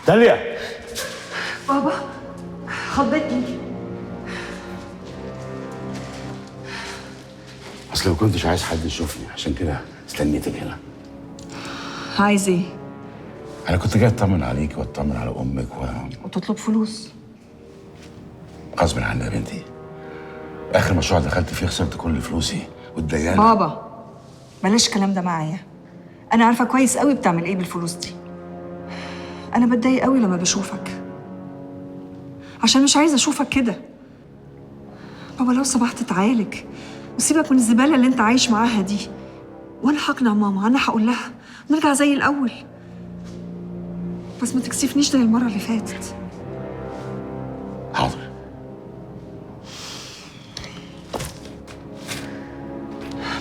داليا. بابا خضتني. اصل ما كنتش عايز حد يشوفني، عشان كده استنيتك هنا. عايز ايه؟ انا كنت جاي اطمن عليك واطمن على امك وتطلب فلوس؟ غصب عني يا بنتي. اخر مشروع دخلت فيه خسرت كل فلوسي والديانه. بابا بلاش الكلام ده معايا. انا عارفه كويس قوي بتعمل ايه بالفلوس دي. انا بتضايق قوي لما بشوفك، عشان مش عايزه اشوفك كده. بابا لو سمحت اتعالج وسيبك من الزباله اللي انت عايش معاها دي، وانا هقنع ماما، انا هقول لها نرجع زي الاول. بس ما تكسفنيش زي المره اللي فاتت. حاضر.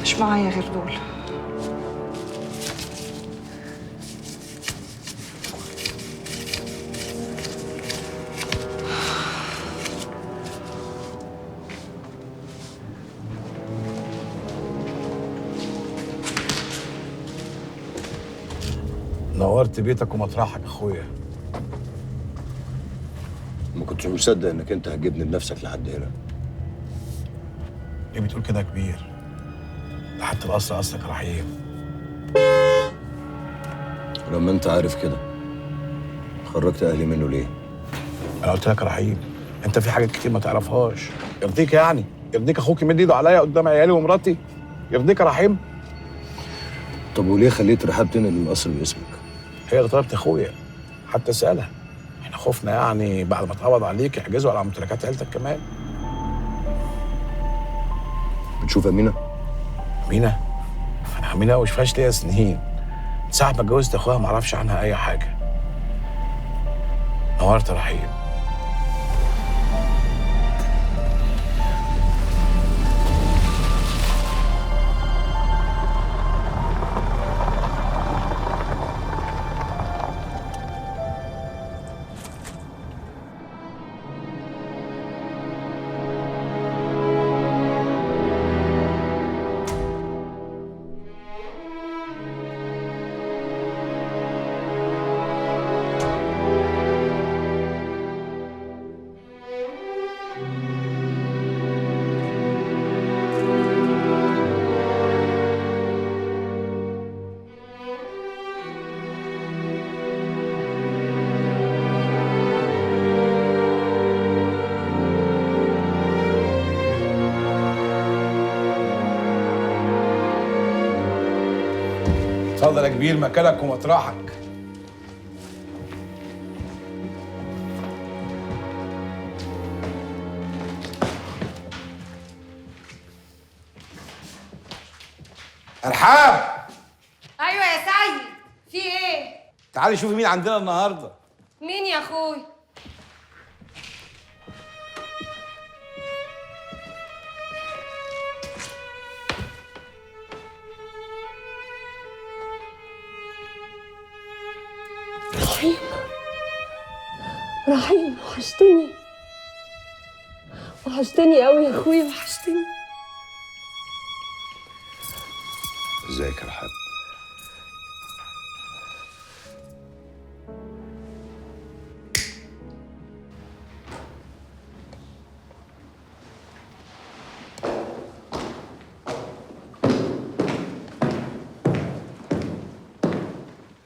مش معايا غير دول. نورت بيتك ومطرحك اخويا. ما كنتش مصدق انك انت هتجيبني بنفسك لحد هنا. ليه بتقول كده يا كبير؟ ده حتى القصر اصلك رحيم. ولما انت عارف كده خرجت اهلي منه ليه؟ انا قلت لك يا رحيم، انت في حاجات كتير ما تعرفهاش. يرضيك يعني؟ يرضيك اخوك يمد ايده عليا قدام عيالي ومراتي؟ يرضيك يا رحيم؟ طب وليه خليت رحاب تنقل القصر باسمك؟ هي اللي طلبت اخويا، حتى اسالها. احنا خفنا يعني بعد ما اتقبض عليك يحجزوا على ممتلكات عيلتك كمان. بتشوف امينه؟ امينه؟ امينه مش فيهاش ليا سنين. ساعة ما اتجوزت اخوها ما اعرفش عنها اي حاجه. نورت يا رحيم. اتفضل يا كبير، مكانك ومطرحك. ارحاب. ايوه يا سيد، في ايه؟ تعالي شوفي مين عندنا النهارده. مين يا اخوي؟ رحيم وحشتني، وحشتني قوي يا اخويا، وحشتني. ازيك يا رحاب؟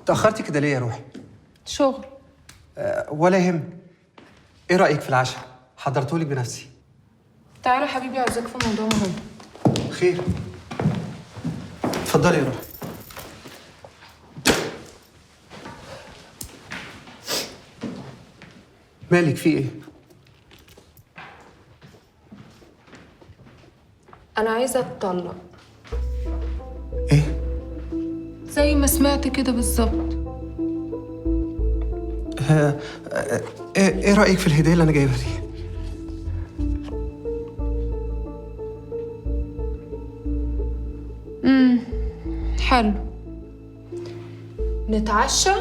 تأخرتي كده ليه يا روحي؟ شغل. ولا يهم. ايه رأيك في العشاء؟ حضرتهولك بنفسي. تعالى حبيبي، عايزاك في موضوع مهم. خير. اتفضلي يا روحي. مالك في ايه؟ انا عايزه اتطلق. ايه؟ زي ما سمعت كده بالظبط. ايه رأيك في الهدية اللي انا جايبها دي؟ حلو. نتعشى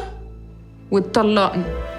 وتطلقني.